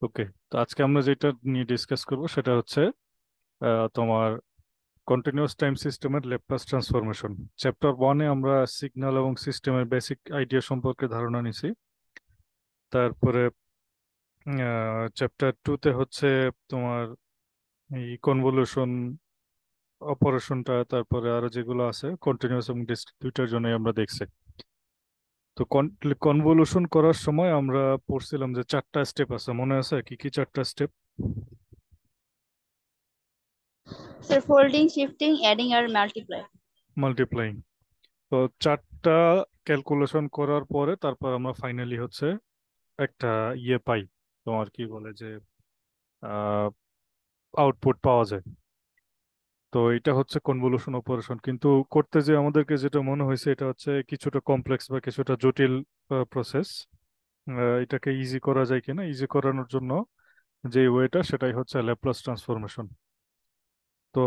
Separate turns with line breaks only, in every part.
ওকে, তো আজকে আমরা যেটা নিয়ে ডিসকাস করব সেটা হচ্ছে তোমার কন্টিনিউয়াস টাইম সিস্টেমের ল্যাপ্লাস ট্রান্সফরমেশন। চ্যাপ্টার 1-এ আমরা সিগন্যাল এবং সিস্টেমের বেসিক আইডিয়া সম্পর্কে ধারণা নিছি। তারপরে চ্যাপ্টার 2-তে হচ্ছে তোমার এই কনভলিউশন অপারেশনটা, তারপরে আরো যেগুলো আছে কন্টিনিউয়াস এবং ডিসক্রিট দুইটার জন্যই আমরা দেখছি। তো কনভলিউশন করার সময় আমরা পড়ছিলাম যে 4টা স্টেপ আছে, মনে আছে? কি কি 4টা step?
Sir, folding, shifting, adding, or multiply.
Multiplying. তো 4টা ক্যালকুলেশন করার পরে তারপর আমরা ফাইনালি হচ্ছে একটা ইয়ে পাই, তোমার কি বলে যে আউটপুট পাওয়া যায়। তো এটা হচ্ছে কনভলিউশন অপারেশন, কিন্তু করতে যে আমাদেরকে যেটা মনে হয়েছে এটা হচ্ছে কিছুটা কমপ্লেক্স বা কিছুটা জটিল প্রসেস। এটাকে ইজি করা যায় কিনা, ইজি করানোর জন্য যে ওয়েটা সেটাই হচ্ছে ল্যাপ্লাস ট্রান্সফরমেশন। তো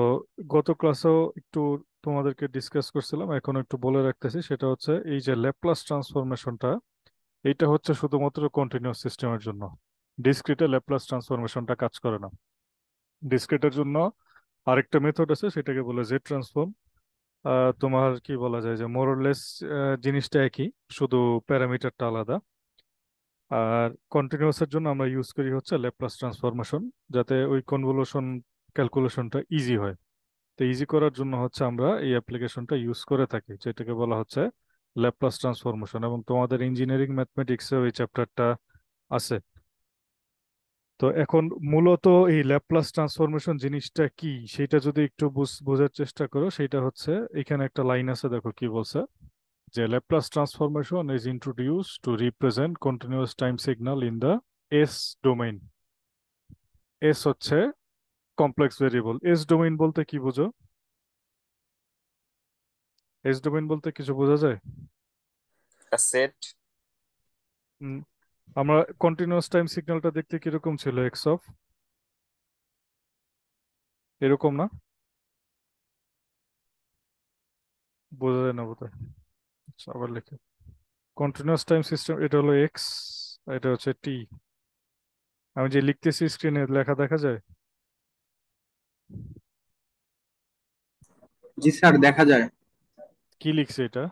গত ক্লাসেও একটু তোমাদেরকে ডিসকাস করছিলাম, এখন একটু বলে রাখতেছি, সেটা হচ্ছে এই যে ল্যাপ্লাস ট্রান্সফরমেশনটা, এইটা হচ্ছে শুধুমাত্র কন্টিনিউয়াস সিস্টেমের জন্য। ডিসক্রিটে ল্যাপ্লাস ট্রান্সফরমেশনটা কাজ করে না। ডিসক্রিটের জন্য আরেকটা মেথড আছে, সেটাকে বলে জেড ট্রান্সফর্ম। তোমার কি বলা যায় যে মোরলেস জিনিসটা একই, শুধু প্যারামিটারটা আলাদা। আর কন্টিনিউয়াসের জন্য আমরা ইউজ করি হচ্ছে ল্যাপ্লাস ট্রান্সফরমেশন, যাতে ওই কনভলিউশন ক্যালকুলেশনটা ইজি হয়। তো ইজি করার জন্য হচ্ছে আমরা এই অ্যাপ্লিকেশনটা ইউজ করে থাকি, যেটাকে বলা হচ্ছে ল্যাপ্লাস ট্রান্সফরমেশন। এবং তোমাদের ইঞ্জিনিয়ারিং ম্যাথমেটিক্সেও এই চ্যাপ্টারটা আছে। তো এখন মূলত এই ল্যাপ্লাস ট্রান্সফরমেশন জিনিসটা কি সেটা যদি একটু বোঝার চেষ্টা করো, সেটা হচ্ছে এখানে একটা লাইন আছে, দেখো কি বলছে, যে Laplace transformation is introduced two represent continuous time signal in the S domain. S হচ্ছে কমপ্লেক্স ভেরিয়েবল। এস ডোমেইন বলতে কি বুঝো? এস ডোমেইন বলতে কিছু বোঝা যায়?
একটা সেট।
হুম, আমরা কন্টিনিউয়াস টাইম সিগন্যালটা দেখতে কিরকম ছিল? এক্স অফ, এরকম না? বোঝা যায় না বোধহয়। আচ্ছা, আবার লিখে। কন্টিনিউয়াস টাইম সিস্টেম এটা হলো এক্স, এটা হচ্ছে টি। আমি যে লিখতেছি স্ক্রিনে লেখা দেখা যায়?
জি স্যার, দেখা যায়।
কি লিখছে এটা?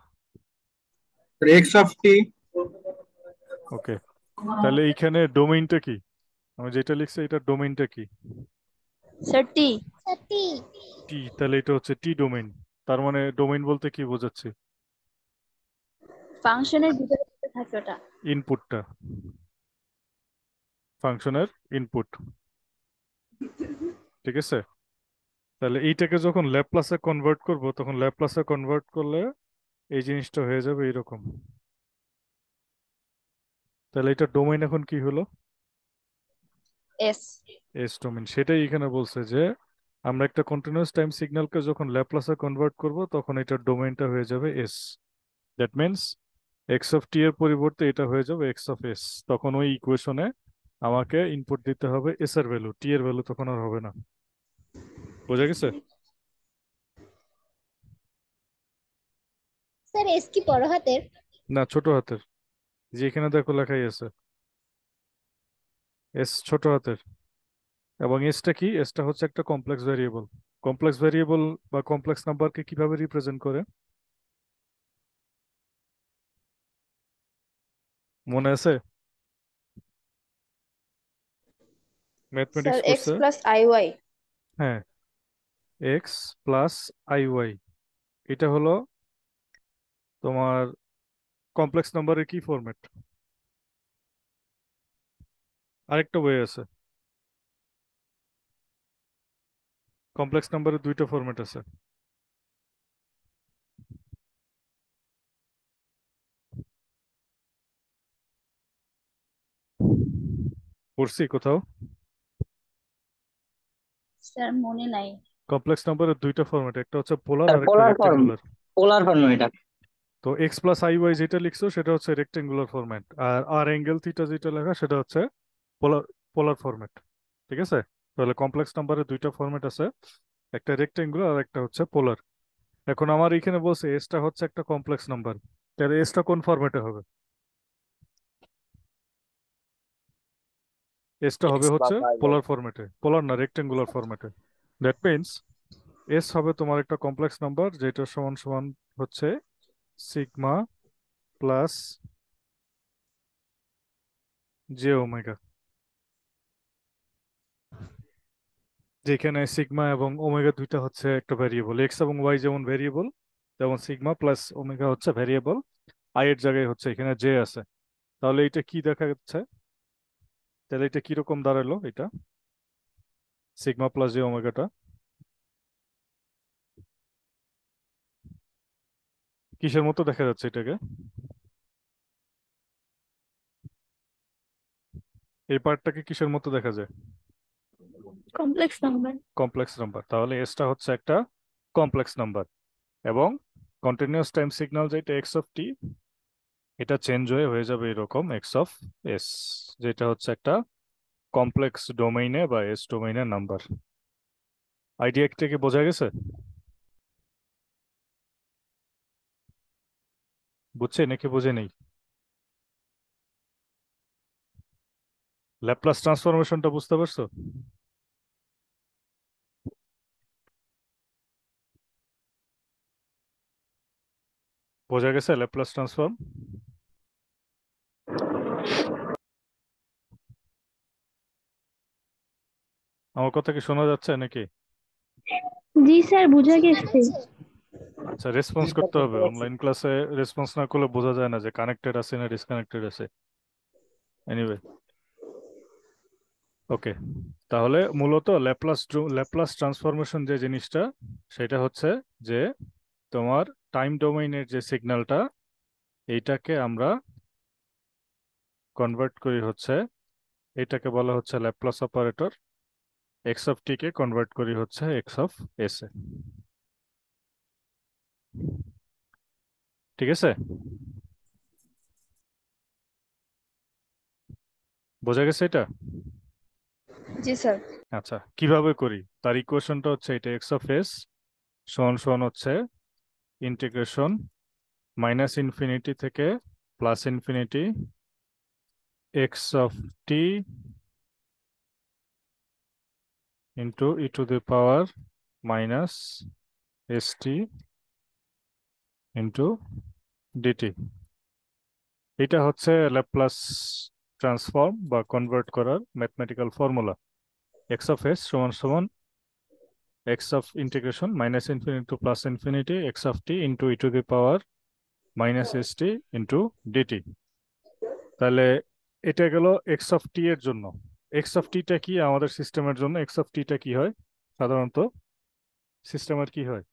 এক্স অফ টি।
ওকে, তাহলে এইখানে ডোমেইনটা কি? আমি যেটা লিখছি এটা ডোমেইনটা কি?
Sir, T. Sir, T.
টি, তাহলে এটা হচ্ছে টি ডোমেইন। তার মানে ডোমেইন বলতে কি বোঝাচ্ছে?
ফাংশনের ভিতরে যেটা থাকে ওটা।
ইনপুটটা, ফাংশনের ইনপুট। ঠিক আছে, তাহলে এইটাকে যখন ল্যাপ্লাসে কনভার্ট করব, তখন ল্যাপ্লাসে কনভার্ট করলে এই জিনিসটা হয়ে যাবে এরকম। তাহলে এটা ডোমেইন এখন কি হলো?
S.
S domain. সেটাই এখানে বলছে যে আমরা একটা কন্টিনিউয়াস টাইম সিগন্যালকে যখন ল্যাপ্লাসে কনভার্ট করব, তখন এটার ডোমেইনটা হয়ে যাবে S. That means X of T এর পরিবর্তে এটা হয়ে যাবে এক্স অফ এস। তখন ওই ইকুয়েশনে আমাকে ইনপুট দিতে হবে এস এর ভ্যালু, টি এর ভ্যালু তখন আর হবে না। বোঝা গেছে?
স্যার, এস কি বড় হাতের?
না, ছোট হাতের। যে এখানে দেখো লেখাই আছে, এস ছোট হাতের। এবং এসটা কি? এসটা হচ্ছে একটা কমপ্লেক্স ভ্যারিয়েবল। কমপ্লেক্স ভ্যারিয়েবল বা কমপ্লেক্স নাম্বারকে কিভাবে রিপ্রেজেন্ট করে মনে আছে?
স্যার,
ম্যাথমেটিক্স
এক্স
পড়ছে?
Plus i y.
হ্যাঁ, এক্স প্লাস আই ওয়াই, এটা হলো তোমার কমপ্লেক্স নাম্বারের কি ফরম্যাট? আরেকটা ওয়ে আছে, কমপ্লেক্স নাম্বারের দুইটা ফরম্যাট আছে। পড়ছি কোথাও?
স্যার, মনে নাই।
কমপ্লেক্স নাম্বারের দুইটা ফরম্যাট, একটা হচ্ছে পোলার
স্যার
আর একটা
polar form,
rectangular.
Polar form এটা।
তো এক্স প্লাস আই ওয়াই যেটা লিখছো সেটা হচ্ছে রেক্টেঙ্গুলার ফরম্যাট, আর আর অ্যাঙ্গেল থিটা যেটা লেখা সেটা হচ্ছে পোলার পোলার ফরম্যাট। ঠিক আছে, তাহলে কমপ্লেক্স নাম্বারের দুইটা ফরম্যাট আছে, একটা রেক্টেঙ্গুলার আর একটা হচ্ছে পোলার। এখন আমার এখানে বলছে এসটা হচ্ছে একটা কমপ্লেক্স নাম্বার, তাহলে এসটা কোন ফরম্যাটে হবে? এসটা হবে
x
হচ্ছে
plus y
পোলার ফরম্যাটে, পোলার না রেক্টেঙ্গুলার ফরম্যাটে। দ্যাট মিনস এস হবে তোমার একটা কমপ্লেক্স নাম্বার যেটা সমান সমান হচ্ছে সিগমা প্লাস জে ওমেগা, যেখানে সিগমা এবং ওমেগা দুইটা হচ্ছে একটা ভ্যারিয়েবল, এক্স এবং ওয়াই যেমন ভ্যারিয়েবল তেমন সিগমা প্লাস ওমেগা হচ্ছে ভ্যারিয়েবল, আই এর জায়গায় হচ্ছে এখানে জে আছে। তাহলে এটা কি দেখা যাচ্ছে, তাহলে এটা কিরকম দাঁড়ালো, এটা সিগমা প্লাস জে ওমেগাটা কিসের মতো দেখা যাচ্ছে এটাকে? এই পার্টটাকে কিসের মতো দেখা যায়?
Complex number.
Complex number. তাহলে এসটা হচ্ছে একটা কমপ্লেক্স নাম্বার এবং কন্টিনিউয়াস টাইম সিগন্যাল যেটা এক্স অফ টি, এটা চেঞ্জ হয়ে যাবে এরকম এক্স অফ এস, যেটা হচ্ছে একটা কমপ্লেক্স ডোমেইনে বা এস ডোমেইনের নাম্বার। আইডিয়াটা কি বোঝা গেছে? বুঝছে নাকি বুঝে নেই? ল্যাপ্লাস ট্রান্সফরমেশনটা বুঝতে পারছো? বোঝা গেছে ল্যাপ্লাস ট্রান্সফর্ম? আমার কথা কি শোনা যাচ্ছে নাকি?
জি স্যার, বুঝা গেছে।
আচ্ছা, রেসপন্স করতে হবে, অনলাইন ক্লাসে রেসপন্স না করলে বোঝা যায় না যে কানেক্টেড আছে না ডিসকানেক্টেড আছে। এনিওয়ে, ওকে, তাহলে মূলত ল্যাপ্লাস ট্রান্সফরমেশন যে জিনিসটা, সেটা হচ্ছে যে তোমার টাইম ডোমেইনের যে সিগন্যালটা, এইটাকে আমরা কনভার্ট করি হচ্ছে, এটাকে বলা হচ্ছে Laplace operator, x of T K convert করি হচ্ছে এক্স অফ এস এ। ঠিক আছে, বোঝা গেছে এটা?
জি স্যার।
আচ্ছা, কিভাবে করি তার ইকুয়েশনটা হচ্ছে এটা, এক্স অফ এস সমান সমান হচ্ছে ইন্টিগ্রেশন মাইনাস ইনফিনিটি থেকে plus infinity x of t into e to the power minus S T into dt. এটা হচ্ছে ল্যাপ্লাস ট্রান্সফর্ম বা কনভার্ট করার mathematical formula. X of s সমান সমান x of integration minus infinity to plus infinity x of t into e to the power minus S T into dt. তাহলে এটা গেল x of T এর জন্য। X of টিটা কি আমাদের সিস্টেমের জন্য? এক্স অফ টিটা কি হয় সাধারণত সিস্টেমের, কি হয়?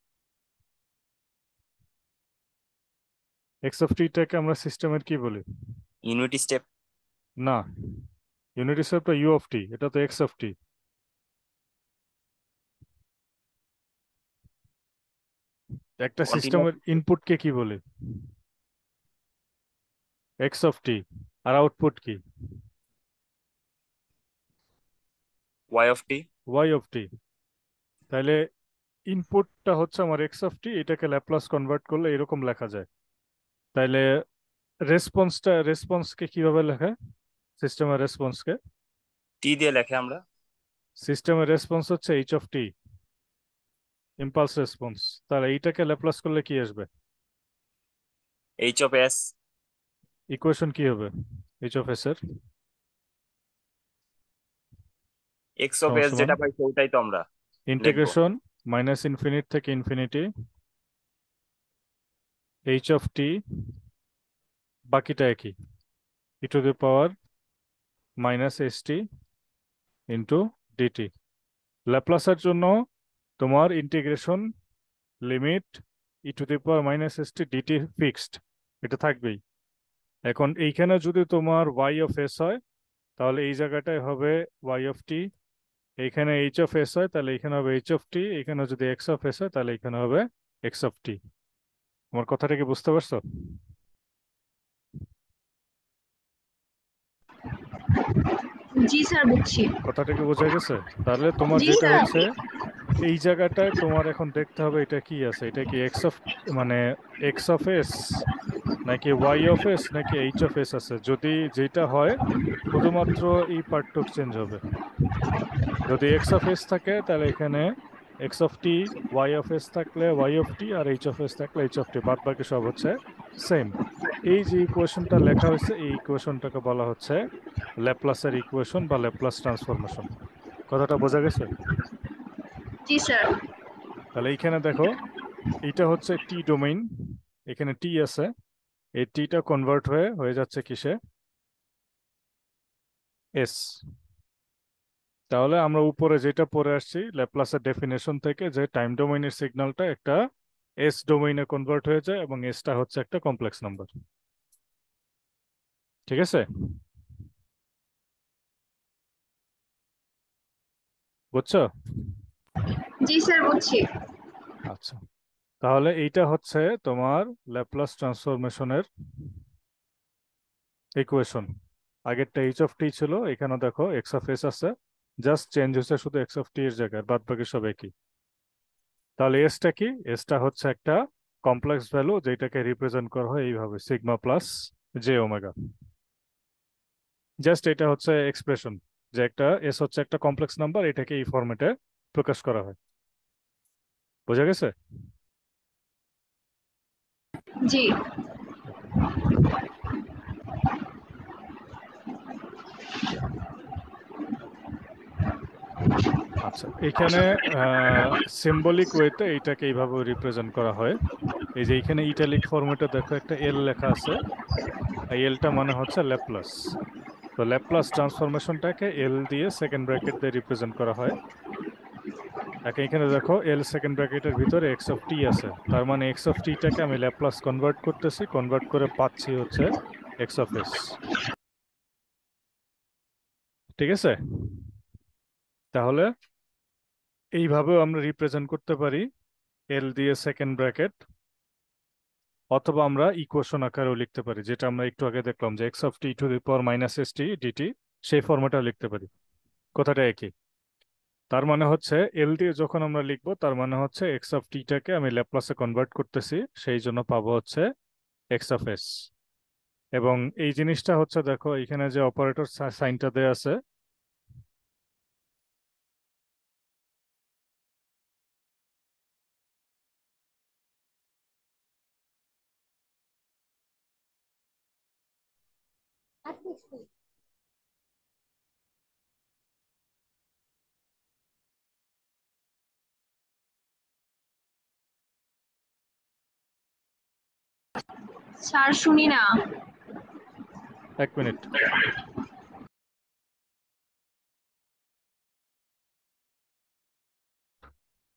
এক্স অফ টিটাকে আমরা সিস্টেমের কি বলি?
Unit step.
না, ইউনিট স্টেপটা ইউ অফ টি, এটা তো এক্স অফ টি। একটা
কন্টিনিউয়াস
সিস্টেমের ইনপুটকে কি বলি? এক্স অফ টি। আর আউটপুট কি?
Y of T.
Y of T. তাহলে ইনপুটটা হচ্ছে আমার এক্স অফ টি, এটাকে ল্যাপ্লাস কনভার্ট করলে এরকম লেখা যায়। তাইলে রেসপন্সকে কিভাবে লেখায়? সিস্টেমের রেসপন্সকে
টি দিয়ে লেখে আমরা।
সিস্টেমের রেসপন্স হচ্ছে H of T, impulse response. তাহলে এইটাকে ল্যাপ্লাস করলে কি আসবে?
H of S.
ইকুয়েশন কি হবে এইচ অফ এস এর?
এক্স অফ
সমান
এস
সমান
যেটা পাইছি ওটাই তো আমরা লিখবো।
ইন্টিগ্রেশন মাইনাস ইনফিনিট থেকে ইনফিনিটি এইচ অফ টি, বাকিটা একই, e to the power minus S T into dt. ল্যাপ্লাসের জন্য তোমার integration limit e to the power minus S T dt fixed, এটা থাকবেই। এখন এইখানে যদি তোমার ওয়াই অফ এস হয় তাহলে এই জায়গাটায় হবে ওয়াই অফ টি, এইখানে এইচ অফ এস হয় তাহলে এখানে হবে এইচ অফ টি, এখানে যদি এক্স অফ এস হয় তাহলে এখানে হবে এক্স অফ টি। আমার কথাটা কি বুঝতে পারছো?
জি স্যার, বুঝছি।
কথাটা কি বোঝা গেছে? তাহলে তোমার
জি
যেটা
স্যার।
হচ্ছে এই জায়গাটায় তোমার এখন দেখতে হবে এটা কি আছে, এটা কি এক্স অফ, মানে এক্স অফ এস নাকি ওয়াই অফ এস নাকি এইচ অফ এস আছে, যদি যেটা হয় শুধুমাত্র এই পার্টটুক চেঞ্জ হবে। যদি এক্স অফ এস থাকে তাহলে এখানে X of T, Y of S থাকলে ওয়াই অফ টি, আর এইচ অফ এস থাকলে এইচ অফ টি, বাদ বাকি সব হচ্ছে সেম। এই যে ইকুয়েশনটা লেখা হয়েছে এই ইকুয়েশনটাকে বলা হচ্ছে ল্যাপ্লাসের ইকুয়েশন বা ল্যাপ্লাস ট্রান্সফরমেশন। কথাটা বোঝা গেছে?
জি স্যার।
তাহলে এইখানে দেখো, এইটা হচ্ছে টি ডোমেইন, এখানে টি আছে, এই টিটা কনভার্ট হয়ে হয়ে যাচ্ছে কিসে, এস। তাহলে আমরা উপরে যেটা পড়ে আসছি ল্যাপ্লাসের ডেফিনেশন থেকে, যে টাইম ডোমেইনের সিগন্যালটা একটা এস ডোমেইনে কনভার্ট হয়ে যায় এবং এসটা হচ্ছে একটা কমপ্লেক্স নাম্বার। ঠিক আছে? বুঝছো?
জি স্যার, বুঝছি।
আচ্ছা, তাহলে এইটা হচ্ছে তোমার ল্যাপ্লাস ট্রান্সফরমেশনের ইকুয়েশন। আগেরটা এইচ অফ টি ছিল, এখানে দেখো এক্স অফ এস আছে, জাস্ট চেঞ্জ হচ্ছে শুধু এক্স অফ টি এর জায়গায়, বাদ বাকি সব একই। তাহলে এসটা কি? এসটা হচ্ছে একটা কমপ্লেক্স ভ্যালু যেটাকে রিপ্রেজেন্ট করা হয় এইভাবে, sigma plus J omega. Just এটা হচ্ছে এক্সপ্রেশন, যে একটা এস হচ্ছে একটা কমপ্লেক্স নাম্বার, এটাকে এই ফরম্যাটে প্রকাশ করা হয়। বোঝা গেছে?
জি।
ওকে। আচ্ছা, এখানে সিম্বলিক ওয়েতে এইটাকে এইভাবে রিপ্রেজেন্ট করা হয়। এই যে এখানে ইটালিক ফরম্যাটে দেখো একটা এল লেখা আছে, এই এলটা মানে হচ্ছে ল্যাপ্লাস। তো ল্যাপ্লাস ট্রান্সফরমেশনটাকে এল দিয়ে সেকেন্ড ব্র্যাকেট দিয়ে রিপ্রেজেন্ট করা হয়। এখানে দেখো এল সেকেন্ড ব্র্যাকেটের ভিতরে এক্স অফ টি আছে, তার মানে এক্স অফ টিটাকে আমি ল্যাপ্লাস কনভার্ট করতেছি, কনভার্ট করে পাচ্ছি হচ্ছে এক্স অফ এস। ঠিক আছে? তাহলে এইভাবেও আমরা রিপ্রেজেন্ট করতে পারি এল দিয়ে সেকেন্ড ব্র্যাকেট, অথবা আমরা ইকুয়েশন আকারেও লিখতে পারি, যেটা আমরা একটু আগে দেখলাম যে x of t to the power minus S T dt, সেই ফর্মেটাও লিখতে পারি। কথাটা একই। তার মানে হচ্ছে এল দিয়ে যখন আমরা লিখবো তার মানে হচ্ছে এক্স অফ টিটাকে আমি ল্যাপ্লাসে কনভার্ট করতেছি, সেই জন্য পাবো হচ্ছে এক্স অফ এস। এবং এই জিনিসটা হচ্ছে দেখো এখানে যে অপারেটর সাইনটা দেয়া আছে,
স্যার, শুনি না।
এক মিনিট।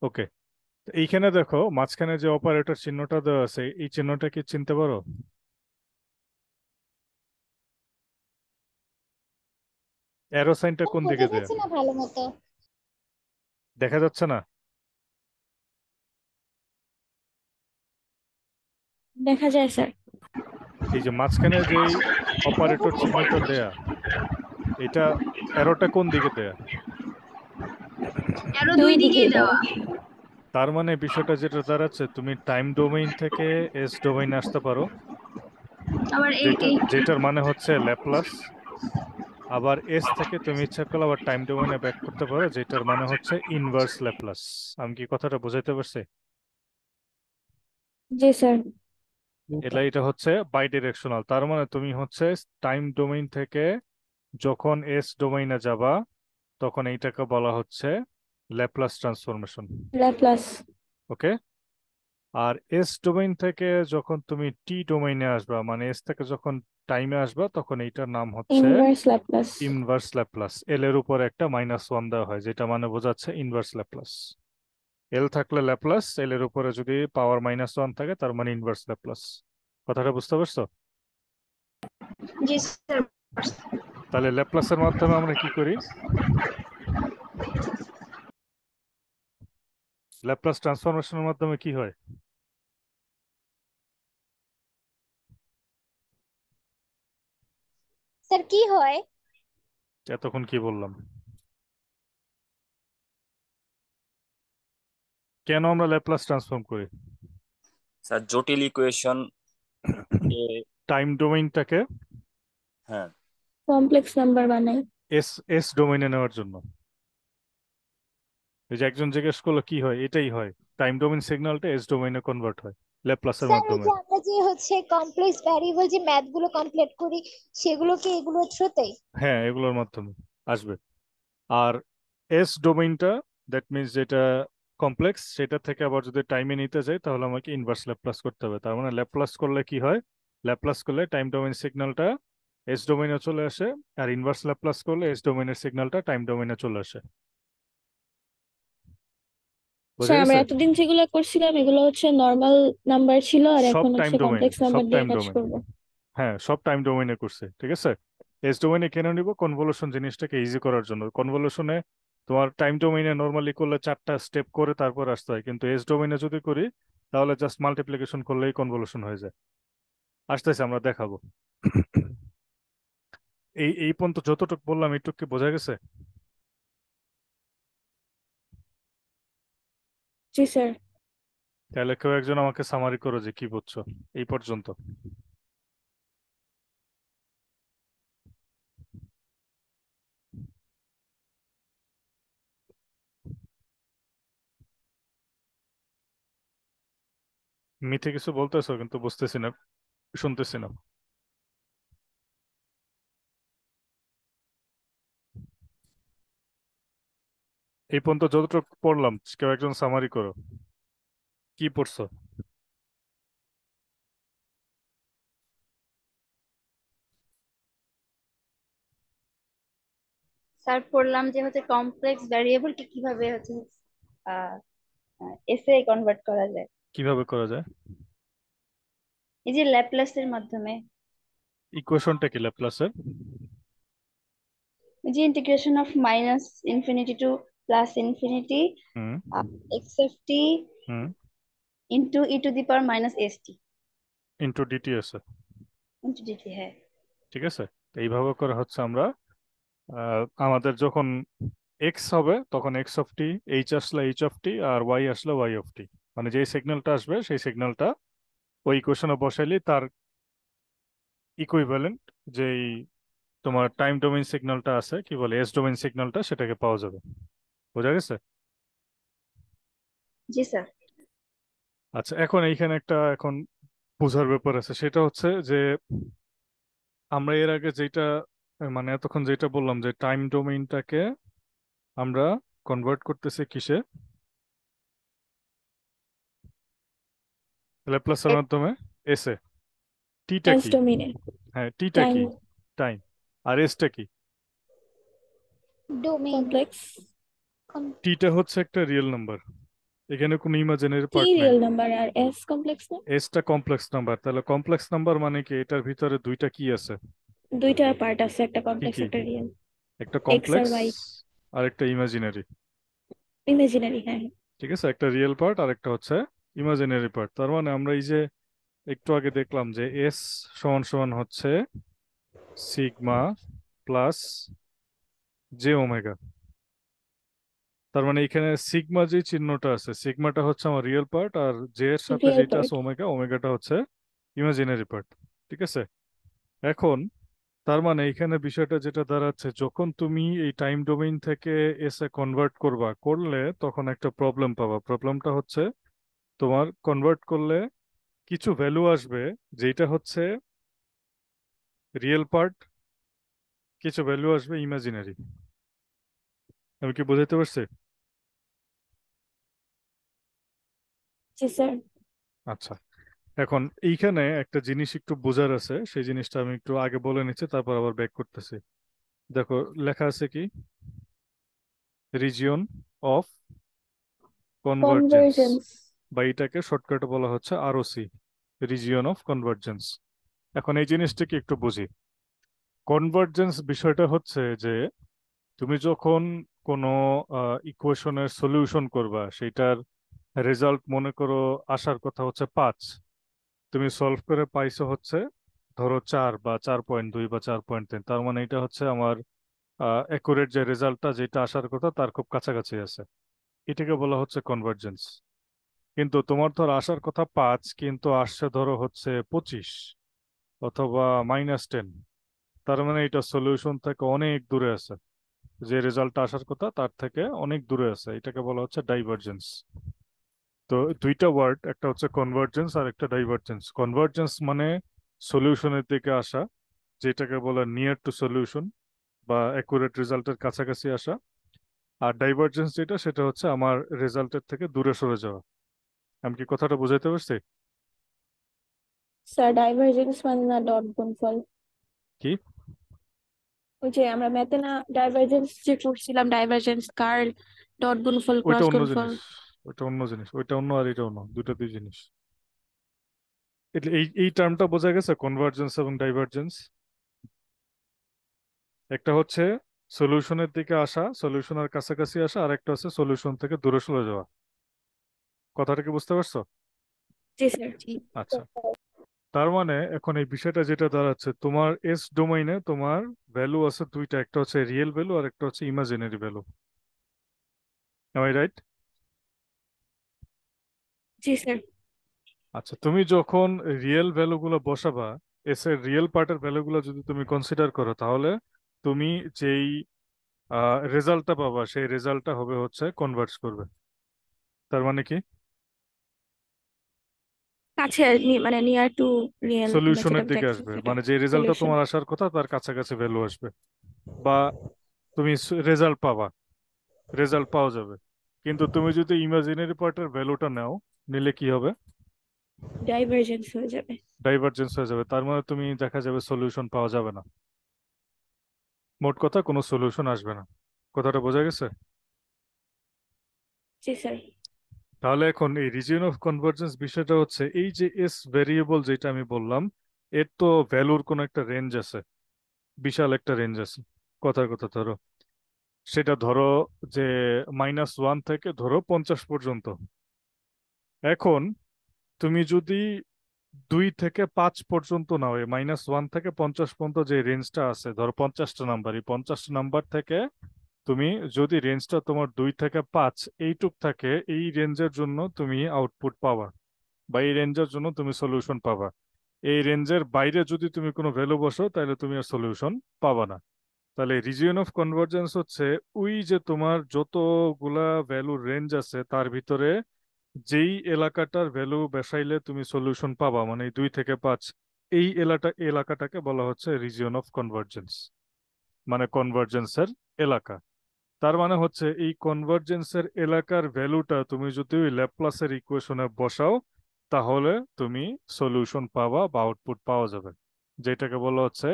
ওকে, এইখানে দেখো মাঝখানে যে অপারেটর চিহ্নটা দেওয়া আছে, এই চিহ্নটা কি চিনতে পারো? অ্যারো সাইনটা কোন দিকে
বোঝা
দেয়া?
যাচ্ছে না ভালো মতো।
দেখা যাচ্ছে না?
দেখা যায় স্যার।
এই যে মাঝখানে যে অপারেটর চিহ্নটা দেয়া, এটা অ্যারোটা কোন দিকে দেয়া?
আরো
দুই
দুই দিকেই
দিকেই
দেওয়া।
তার মানে বিষয়টা যেটা দাঁড়াচ্ছে, তুমি টাইম ডোমেইন থেকে এস ডোমেইনে আসতে পারো,
আবার
যেটা
এই
যেটার মানে হচ্ছে ল্যাপ্লাস। আবার এস থেকে তুমি ইচ্ছা করলে আবার টাইম ডোমেইনে ব্যাক করতে পারো, যেটার মানে হচ্ছে ইনভার্স ল্যাপ্লাস। আমি কি কথাটা বোঝাইতে পারছি?
জি স্যার।
এটা হচ্ছে বাই ডিরেকশনাল। তার মানে তুমি হচ্ছে টাইম ডোমেইন থেকে যখন এস ডোমেইনে যাবা তখন এইটাকে বলা হচ্ছে ল্যাপ্লাস ট্রান্সফরমেশন।
ল্যাপ্লাস।
ওকে। আর এস ডোমেইন থেকে যখন তুমি টি ডোমেইনে আসবা, মানে এস থেকে যখন টাইমে আসবা, তখন এইটার নাম হচ্ছে
inverse Laplace.
Inverse Laplace. L এর উপর একটা -1 দেওয়া হয়, যেটা মানে বোঝাচ্ছে ইনভার্স ল্যাপ্লাস। এল থাকলে ল্যাপ্লাস, এল এর উপরে যদি পাওয়ার -1 থাকে তার মানে ইনভার্স ল্যাপ্লাস। কথাটা বুঝতে পারছো?
জি স্যার।
তাহলে ল্যাপ্লাসের মাধ্যমে আমরা কি করি? ল্যাপ্লাস ট্রান্সফরমেশনের মাধ্যমে কি হয়?
স্যার কি হয়?
এতক্ষণ কি বললাম? কেন আমরা ল্যাপ্লাস ট্রান্সফর্ম করি?
স্যার জটিল ইকুয়েশন এ
টাইম ডোমেইনটাকে
হ্যাঁ
কমপ্লেক্স নাম্বার বানাই।
এস এস ডোমেইনে নেওয়ার জন্য। এই যে একজন জিজ্ঞেস করলো কি হয়, এটাই হয়, টাইম ডোমেইন সিগন্যালটা এস ডোমেইনে কনভার্ট হয় ল্যাপ্লাসের
স্যার ওই
মাধ্যমে।
যে আমরা যে হচ্ছে কমপ্লেক্স ভ্যারিয়েবল যে ম্যাথ গুলো কমপ্লিট করি সেগুলো কি এগুলোর থ্রুতেই?
হ্যাঁ, এগুলোর মাধ্যমে আসবে। আর এস ডোমেইনটা, দ্যাট মিনস যেটা কমপ্লেক্স, সেটা থেকে আবার যদি টাইমে নিতে যাই তাহলে আমাকে ইনভার্স ল্যাপ্লাস করতে হবে। তার মানে ল্যাপ্লাস করলে কি হয়, ল্যাপ্লাস করলে টাইম ডোমেইন সিগন্যালটা এস ডোমেইনে চলে আসে, আর ইনভার্স ল্যাপ্লাস করলে এস ডোমেইনের সিগন্যালটা টাইম ডোমেইনে চলে আসে। বোঝা
স্যার আমরা
গেছে?
এতদিন যেগুলো করছিলাম এগুলো হচ্ছে নর্মাল নাম্বার ছিল, আর
সব
এখন
টাইম
হচ্ছে
ডোমেইন,
কমপ্লেক্স
সব
নাম্বার দিয়ে
টাইম
কাজ
ডোমেইন।
করব।
হ্যাঁ, সব টাইম ডোমেইনে করছে, ঠিক আছে। এস ডোমেইনে কেন নিব, কনভলিউশন জিনিসটাকে ইজি করার জন্য। কনভলিউশনে তোমার টাইম ডোমেইনে নর্মালি করলে 4টা স্টেপ করে তারপর আসতে হয়, কিন্তু এস ডোমেইনে যদি করি তাহলে জাস্ট মাল্টিপ্লিকেশন করলেই কনভলিউশন হয়ে যায়। আসতেছে, আমরা দেখাবো। এই পর্যন্ত যতটুকু বললাম এইটুকু কি বোঝা গেছে?
জি স্যার।
তাহলে কেউ একজন আমাকে সামারি করো যে কি বুঝছো এই পর্যন্ত। মিথ্যে কিছু বলতেছো কিন্তু বুঝতেছি না, শুনতেছি না। এই পর্যন্ত যতটুকু পড়লাম কেউ একজন সামারি করো, কি পড়ছো?
স্যার পড়লাম যে হচ্ছে কমপ্লেক্স ভ্যারিয়েবলকে কিভাবে হচ্ছে এসে কনভার্ট করা যায়,
কিভাবে করা যায়?
এই যে ল্যাপ্লাসের মাধ্যমে।
ইকুয়েশনটা কি ল্যাপ্লাসের?
এই যে integration of minus infinity to plus infinity
hmm
x f t
hmm
into e to the power minus S T
into dt আছে,
ইন্টু ডিটি। হ্যাঁ,
ঠিক আছে। তো এইভাবে করে হচ্ছে আমরা আমাদের যখন এক্স হবে তখন এক্স অফ টি, এইচ আসলে এইচ অফ টি, আর ওয়াই আসলে ওয়াই অফ টি, মানে যেই সিগন্যালটা আসবে সেই সিগন্যালটা ওই ইকুয়েশনে বসাইলে তার ইকুইভ্যালেন্ট যেই তোমার টাইম ডোমেইন সিগন্যালটা আছে, কি বলে এস ডোমেইন সিগন্যালটা, সেটাকে পাওয়া যাবে। বোঝা গেছে?
জি স্যার।
আচ্ছা, এখন এইখানে একটা এখন বোঝার ব্যাপার আছে, সেটা হচ্ছে যে আমরা এর আগে যেটা মানে এতক্ষণ যেটা বললাম যে টাইম ডোমেইনটাকে আমরা কনভার্ট করতেছি কিসে, ল্যাপ্লাসের মাধ্যমে এসে। টিটা
এস
কি?
ডোমেইনে
হ্যাঁ, টিটা
টাইম
কি? টাইম। আর এসটা কি?
Domain complex.
টিটা হচ্ছে একটা রিয়েল নাম্বার, এখানে কোনো ইমাজিনারি
টি
পার্ট নাই।
রিয়েল নাম্বার আর এস কমপ্লেক্স না?
এসটা কমপ্লেক্স নাম্বার, তাহলে কমপ্লেক্স নাম্বার মানে কি এটার ভিতরে দুইটা কি আছে?
দুইটা পার্ট আছে, একটা
কি
কমপ্লেক্স
কি?
একটা রিয়েল।
একটা
এক্স আর
কমপ্লেক্স
ওয়াই।
আর একটা ইমাজিনারি,
ইমাজিনারি, হ্যাঁ হ্যাঁ।
ঠিক আছে। একটা রিয়েল পার্ট আর একটা হচ্ছে ইমাজিনারি পার্ট। তার মানে আমরা এই যে একটু আগে দেখলাম যে এস সমান সমান হচ্ছে সিগমা প্লাস জে ওমেগা। তার মানে এখানে সিগমা যে চিহ্নটা আছে, সিগমাটা হচ্ছে আমার রিয়েল পার্ট, আর জে এর সাথে
রিয়েল
যেটা
পার্ট।
আছে ওমেগা, ওমেগাটা হচ্ছে ইমাজিনারি পার্ট, ঠিক আছে। এখন তার মানে এখানে বিষয়টা যেটা দাঁড়াচ্ছে, যখন তুমি এই টাইম ডোমেইন থেকে এসে কনভার্ট করলে তখন একটা প্রবলেম পাবা। প্রবলেমটা হচ্ছে তোমার কনভার্ট করলে কিছু ভ্যালু আসবে যেটা হচ্ছে রিয়েল পার্ট, কিছু ভ্যালু আসবে ইমাজিনারি। আমি কি বোঝাতে পারছি?
জি স্যার।
আচ্ছা, এখন এইখানে একটা জিনিস একটু বোঝার আছে, সেই জিনিসটা আমি একটু আগে বলে নিচ্ছি, তারপর আবার ব্যাক করতেছি। দেখো লেখা আছে কি, রিজিয়ন অফ কনভার্জেন্স,
কনভার্জেন্স।
বা এটাকে শর্টকাটে বলা হচ্ছে আরওসি, রিজিয়ন অফ কনভার্জেন্স। এখন এই জিনিসটাকে একটু বুঝি। কনভার্জেন্স বিষয়টা হচ্ছে যে তুমি যখন কোনো ইকুয়েশনের সলিউশন করবা, সেটার রেজাল্ট মনে করো আসার কথা হচ্ছে 5, তুমি সলভ করে পাইছো হচ্ছে ধরো 4 বা 4.2 বা 4.3, তার মানে এটা হচ্ছে আমার অ্যাকুরেট যে রেজাল্টটা যেটা আসার কথা তার খুব কাছাকাছি আছে, এটাকে বলা হচ্ছে কনভার্জেন্স। কিন্তু তোমার ধর আসার কথা 5, কিন্তু আসছে ধরো হচ্ছে 25 অথবা -10। তার মানে এটা সলিউশন থেকে অনেক দূরে আছে, যে রেজাল্টটা আসার কথা তার থেকে অনেক দূরে আছে, এটাকে বলা হচ্ছে ডাইভারজেন্স। তো দুইটা ওয়ার্ড, একটা হচ্ছে কনভার্জেন্স আর একটা ডাইভারজেন্স। কনভার্জেন্স মানে সলিউশনের দিকে আসা, যেটাকে বলে নিয়ার টু সলিউশন বা অ্যাকুরেট রেজাল্টের কাছাকাছি আসা। আর ডাইভারজেন্স যেটা, সেটা হচ্ছে আমার রেজাল্টের থেকে দূরে সরে যাওয়া। আমি কি কথাটা বুঝাইতে পারছি?
স্যার ডাইভারজেন্স মানে না ডট গুণফল?
কি?
ওই যে আমরা ম্যাথে না ডাইভারজেন্স যে করছিলাম, ডাইভারজেন্স কার্ল, ডট গুণফল,
ওইটা
ক্রস
অন্য
গুণফল।
জিনিস, ওইটা অন্য জিনিস, ওইটা অন্য আর এটা অন্য, দুটো দুই জিনিস। એટલે এই টার্মটা বোঝা গেছে, কনভার্জেন্স এবং ডাইভারজেন্স। একটা হচ্ছে সলিউশনের দিকে আসা, সলিউশনের কাছাকাছি আসা, আর একটা হচ্ছে সলিউশন থেকে দূরে সরে যাওয়া। কথাটা কি বুঝতে পারছো?
জি স্যার।
আচ্ছা, তার মানে এখন এই বিষয়টা যেটা দাঁড়াচ্ছে, তোমার এস ডোমেইনে তোমার ভ্যালু আছে দুইটা, একটা হচ্ছে রিয়েল ভ্যালু আর একটা হচ্ছে imaginary value. Am I right?
জি স্যার।
আচ্ছা, তুমি যখন রিয়েল ভ্যালুগুলো বসাবা, এস এর রিয়েল পার্টের ভ্যালুগুলো যদি তুমি কনসিডার করো, তাহলে তুমি যেই রেজাল্টটা পাবা সেই রেজাল্টটা হবে হচ্ছে কনভার্জ করবে। তার মানে কি?
কাছে মানে নিয়ার টু রিয়েল, আমরা যেটা
সলিউশনের দিকে
দেখছি
আসবে,
সেটা
মানে যে রেজাল্টটা
সলিউশন।
তোমার আসার কথা তার কাছাকাছি ভ্যালু আসবে। বা তুমি রেজাল্ট পাবা, রেজাল্ট পাওয়া যাবে। কিন্তু তুমি যদি ইমাজিনারি পার্টের ভ্যালুটা নাও, নিলে কি হবে?
ডাইভারজেন্স হয়ে যাবে।
ডাইভারজেন্স হয়ে যাবে। তার মানে তুমি দেখা যাবে সলিউশন পাওয়া যাবে না, মোট কথা কোনো সলিউশন আসবে না। কথাটা বোঝা গেছে?
জি স্যার।
তাহলে এখন এই রিজিয়ন অফ কনভার্জেন্স বিষয়টা হচ্ছে, এই যে এস ভেরিয়েবল যেটা আমি বললাম, এর তো ভ্যালুর কোনো একটা রেঞ্জ আছে, বিশাল একটা রেঞ্জ আছে। কথার কথা ধরো, সেটা ধরো যে -1 থেকে ধরো 50 পর্যন্ত। এখন তুমি যদি 2 থেকে 5 পর্যন্ত নাও, এই -1 থেকে 50 পর্যন্ত যে রেঞ্জটা আছে, ধরো 50টা নাম্বার, এই 50টা নাম্বার থেকে তুমি যদি রেঞ্জটা তোমার 2 থেকে 5 এইটুক থাকে, এই রেঞ্জের জন্য তুমি আউটপুট পাবা, বা এই রেঞ্জের জন্য তুমি সলিউশন পাবা। এই রেঞ্জের বাইরে যদি তুমি কোনো ভ্যালু বসো, তাহলে তুমি আর সলিউশন পাবা না। তাহলে রিজিয়ন অফ কনভার্জেন্স হচ্ছে ওই যে তোমার যতগুলা ভ্যালুর রেঞ্জ আছে তার ভিতরে যেই এলাকাটার ভ্যালু বসাইলে তুমি সলিউশন পাবা, মানে এই 2 থেকে 5, এই এলাকাটাকে বলা হচ্ছে রিজিয়ন অফ কনভার্জেন্স, মানে কনভার্জেন্সের এলাকা। তার মানে হচ্ছে এই কনভার্জেন্সের এলাকার ভ্যালুটা তুমি যদি ওই ল্যাপ্লাসের ইকুয়েশনে বসাও, তাহলে তুমি সলিউশন পাবা বা আউটপুট পাওয়া যাবে, যেটাকে বলা হচ্ছে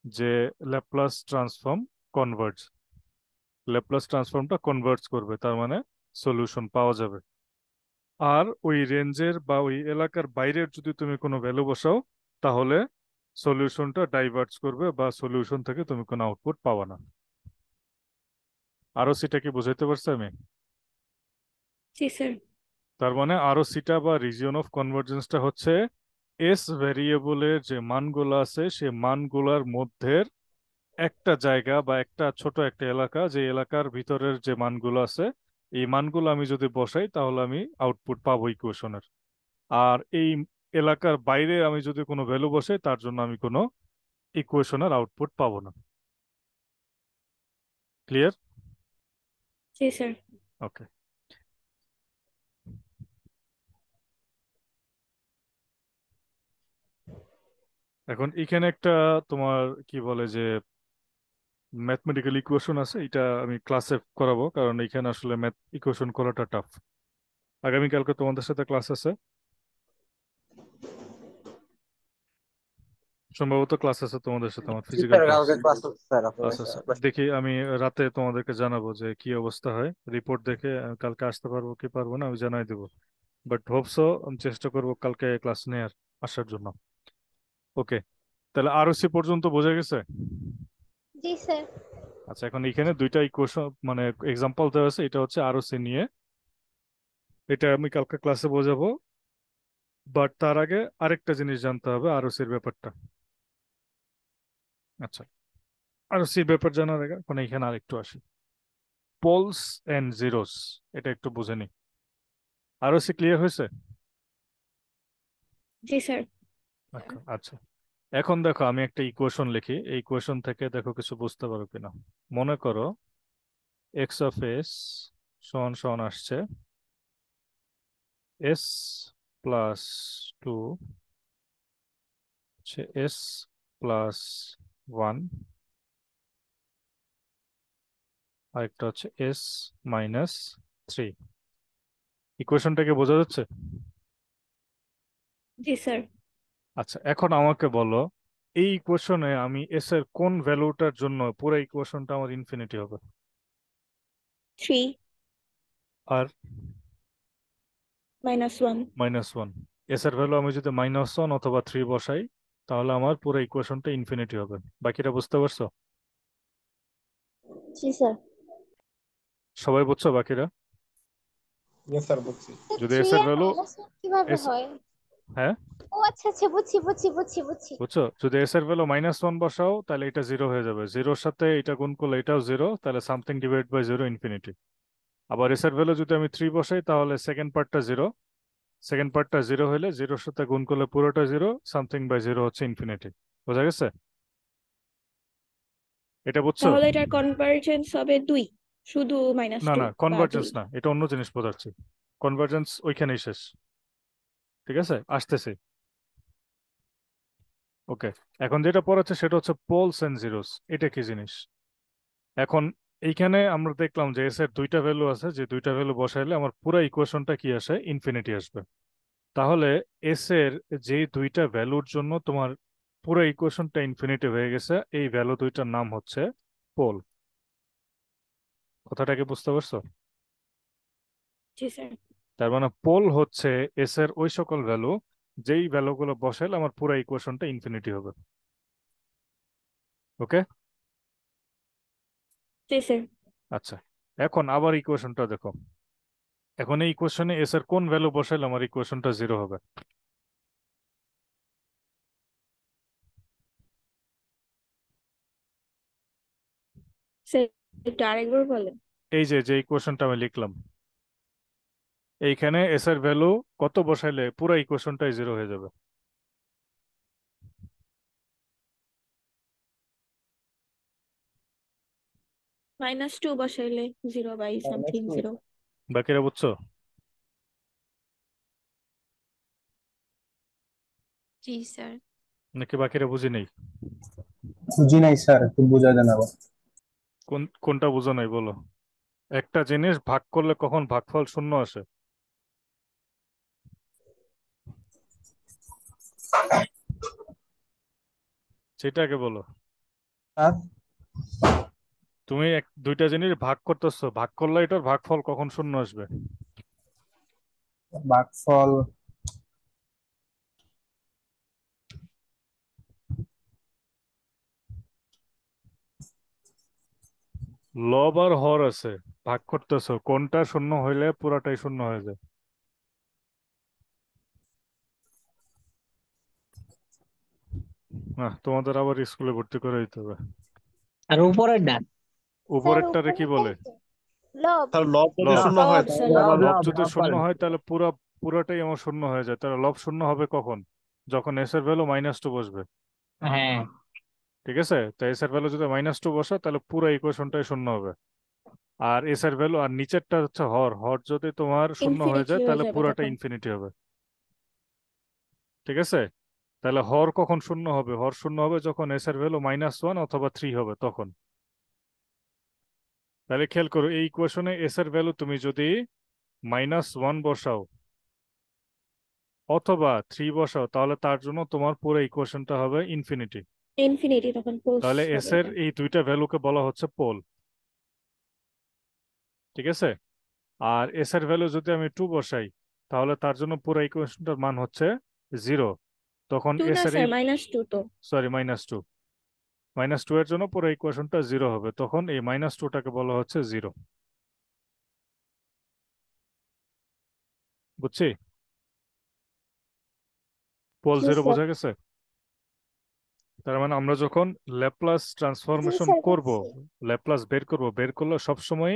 যে ল্যাপ্লাস ট্রান্সফর্ম কনভার্জ। ল্যাপ্লাস ট্রান্সফর্মটা কনভার্জ করবে, তার মানে সলিউশন পাওয়া যাবে। আর ওই রেঞ্জের বা ওই এলাকার বাইরের যদি তুমি কোনো ভ্যালু বসাও, তাহলে সলিউশনটা ডাইভার্জ করবে বা সলিউশন থেকে তুমি কোনো আউটপুট পাবা না। আরো সেটা কি বুঝাইতে পারছি আমি?
জি স্যার।
তার মানে আরো সিটা বা রিজিয়ন অফ কনভার্জেন্সটা হচ্ছে এস ভ্যারিয়েবলের যে মানগুলো আছে সে মানগুলার মধ্যে একটা জায়গা বা একটা ছোট একটা এলাকা, যে এলাকার ভিতরের যে মানগুলো আছে এই মানগুলো আমি যদি বসাই, তাহলে আমি আউটপুট পাবো ইকুয়েশনের। আর এই এলাকার বাইরে আমি যদি কোনো ভ্যালু বসাই, তার জন্য আমি কোনো ইকুয়েশনের আউটপুট পাবো না। ক্লিয়ার?
জি স্যার।
ওকে। এখন এখানে একটা তোমার কি বলে যে ম্যাথমেটিক্যাল ইকুয়েশন আছে, এটা আমি ক্লাসে করাবো, কারণ এখানে আসলে ম্যাথ ইকুয়েশন করাটা টাফ। আগামীকালকে তোমাদের সাথে ক্লাস আছে, সম্ভবত ক্লাস আছে তোমাদের সাথে, আমার
জি
ফিজিক্যাল
স্যার,
ক্লাস।
কালকে ক্লাস হচ্ছে স্যার আপনাদের
আচ্ছা আচ্ছা,
সাথে।
দেখি আমি রাতে তোমাদেরকে জানাবো যে কি অবস্থা হয়, রিপোর্ট দেখে আমি কালকে আসতে পারবো কি পারবো না আমি জানাই দেবো। বাট হোপসো, আমি চেষ্টা করবো কালকে ক্লাস নেয়ার আসার জন্য। ওকে, তাহলে আরওসি পর্যন্ত বোঝা গেছে?
জি স্যার।
আচ্ছা, এখন এখানে দুইটা ইকুয়েশন মানে এক্সাম্পল দেওয়া আছে, এটা হচ্ছে আরওসি নিয়ে, এটা আমি কালকে ক্লাসে বোঝাবো। বাট তার আগে আরেকটা জিনিস জানতে হবে আরওসির ব্যাপারটা। আচ্ছা, আরওসির ব্যাপার জানার আগে এখন এখানে আরেকটু আসি, পোলস এন্ড জিরোস, এটা একটু বুঝে নি। আরো সে ক্লিয়ার হয়েছে?
জি স্যার।
আচ্ছা আচ্ছা, এখন দেখো আমি একটা ইকুয়েশন লিখি, এই ইকুয়েশন থেকে দেখো কিছু বুঝতে পারো কিনা। মনে করো এক্স অফ এস সমান সমান আসছে এস প্লাস টু হচ্ছে এস প্লাস ওয়ান, আরেকটা হচ্ছে এস মাইনাস থ্রি। ইকুয়েশনটাকে বোঝা যাচ্ছে?
জি স্যার।
আচ্ছা, এখন আমাকে বলো এই ইকুয়েশনে আমি এস এর কোন ভ্যালুটার জন্য পুরো ইকুয়েশনটা আমার ইনফিনিটি হবে?
3
আর
-1।
-1, এস এর ভ্যালু আমি যদি -1 অথবা 3 বসাই তাহলে আমার পুরো ইকুয়েশনটা ইনফিনিটি হবে। বাকিটা বুঝতে পারছো?
জি স্যার।
সবাই বুঝছো বাকিরা?
ইয়েস স্যার, বুঝছি।
যদি
থ্রি
এস এর
আর
ভ্যালু
-1 কিভাবে
এস,
হয়?
হ্যাঁ
ও আচ্ছা আচ্ছা, বুঝছি বুঝছি বুঝছি বুঝছি।
বুঝছো, যদি এস এর ভ্যালু -1 বসাও তাহলে এটা জিরো হয়ে যাবে, জিরোর সাথে এটা গুণ করলে এটাও জিরো, তাহলে something divide by zero infinity. আবার এস এর ভ্যালু যদি আমি 3 বসাই তাহলে সেকেন্ড পার্টটা জিরো, সেকেন্ড পার্টটা জিরো হলে জিরোর সাথে গুণ করলে পুরোটা জিরো, সামথিং বাই জিরো হচ্ছে ইনফিনিটি। বোঝা গেছে? এটা বুঝছো?
তাহলে এটার কনভার্জেন্স হবে 2, শুধু
না
-2
না,
বা 2।
কনভার্জেন্স না, এটা অন্য জিনিস বোঝাচ্ছি। কনভার্জেন্স ওইখানেই শেষ। ঠিক আছে, আসতেছে। ওকে, এখন যেটা পড়াচ্ছে সেটা হচ্ছে পোলস এন্ড জিরোস। এটা কি জিনিস? এখন এইখানে আমরা দেখলাম যে এস এর দুইটা ভ্যালু আছে, যে দুইটা ভ্যালু বসাইলে আমার পুরো ইকুয়েশনটা কি আসে, ইনফিনিটি আসবে। তাহলে এস এর যে দুইটা ভ্যালুর জন্য তোমার পুরো ইকুয়েশনটা ইনফিনিটি হয়ে গেছে, এই ভ্যালু দুইটার নাম হচ্ছে পোল। কথাটাকে বুঝতে পারছো?
জি স্যার।
তার মানে পোল হচ্ছে এস এর ওই সকল ভ্যালু যেই ভ্যালুগুলো বসাইলে আমার পুরো ইকুয়েশনটা ইনফিনিটি হবে। ওকে?
জি স্যার।
আচ্ছা, এখন আবার ইকুয়েশনটা দেখো। এখন এই ইকুয়েশনে এস এর কোন ভ্যালু বসাইলে আমার ইকুয়েশনটা জিরো হবে?
স্যার একটু আরেকবার বলেন।
এই যে যে ইকুয়েশনটা আমি লিখলাম, এইখানে এস এর ভ্যালু কত বসাইলে পুরো ইকুয়েশনটাই জিরো হয়ে যাবে?
-2 বসাইলে 0 বাই সামথিং
-2।
0।
বাকিরা বুঝছো?
জি স্যার।
নাকি বাকিরা বুঝি নেই?
বুঝি নাই স্যার, একটু বুঝাই দেন আবার।
কোনটা বুঝো নাই বলো? একটা জিনিস ভাগ করলে কখন ভাগফল শূন্য আসে? সেটাকে বলো।
স্যার,
তুমি দুইটা জিনিস ভাগ করতেছো, ভাগ করলে এটার ভাগফল কখন শূন্য আসবে?
ভাগফল
লব আর হর আছে, ভাগ করতেছো, কোনটা শূন্য হইলে পুরাটাই শূন্য হয়ে যায়? না, তোমাদের আবার স্কুলে ভর্তি করে দিতে হবে।
আর উপরের ডান।
স্যার
উপরেরটারে কি বলে?
উপরেরটাই তো লব।
স্যার লব যদি
লব।
শূন্য হয়
লব স্যার,
তাহলে
লব।
আবার
লব যদি
লব
শূন্য
বলেন।
হয় তাহলে পুরাটাই আমার শূন্য হয়ে যায়। তাহলে লব শূন্য হবে কখন? যখন এস এর ভ্যালু -2 বসবে।
হ্যাঁ।
ঠিক আছে, তো এস এর ভ্যালু যদি -2 বসে তাহলে পুরো ইকুয়েশনটাই শূন্য হবে। আর এস এর ভ্যালু আর নিচেরটা হচ্ছে হর, হর যদি তোমার শূন্য হয়ে
ইনফিনিটি
যায়
হয়ে
তাহলে
যাবে
পুরাটা
তখন।
ইনফিনিটি হবে। ঠিক আছে, তাহলে হর কখন শূন্য হবে? হর শূন্য হবে যখন এস এর ভ্যালু -1 অথবা 3 হবে তখন। তাহলে খেয়াল করো, এই ইকুয়েশনে এস এর ভ্যালু তুমি যদি -1 বসাও অথবা 3 বসাও তাহলে তার জন্য তোমার পুরো ইকুয়েশনটা হবে ইনফিনিটি।
ইনফিনিটি তখন পোলস
তাহলে এস
হবে
এর
এটা।
এই দুইটা ভ্যালুকে বলা হচ্ছে পোল। ঠিক আছে, আর এস এর ভ্যালু যদি আমি 2 বসাই তাহলে তার জন্য পুরো ইকুয়েশনটার মান হচ্ছে জিরো। তখন
2
এস
না
এর
স্যার,
এই,
-2 তো।
সরি -2, -2 এর জন্য পুরো ইকুয়েশনটা জিরো হবে, তখন এই -2টাকে বলা হচ্ছে জিরো। বুঝছি? পোল
জি
জিরো
স্যার।
বোঝা গেছে? তার মানে আমরা যখন ল্যাপ্লাস
জি
ট্রান্সফরমেশন
স্যার
করব,
বুঝছি।
ল্যাপ্লাস বের করব, বের করলে সবসময়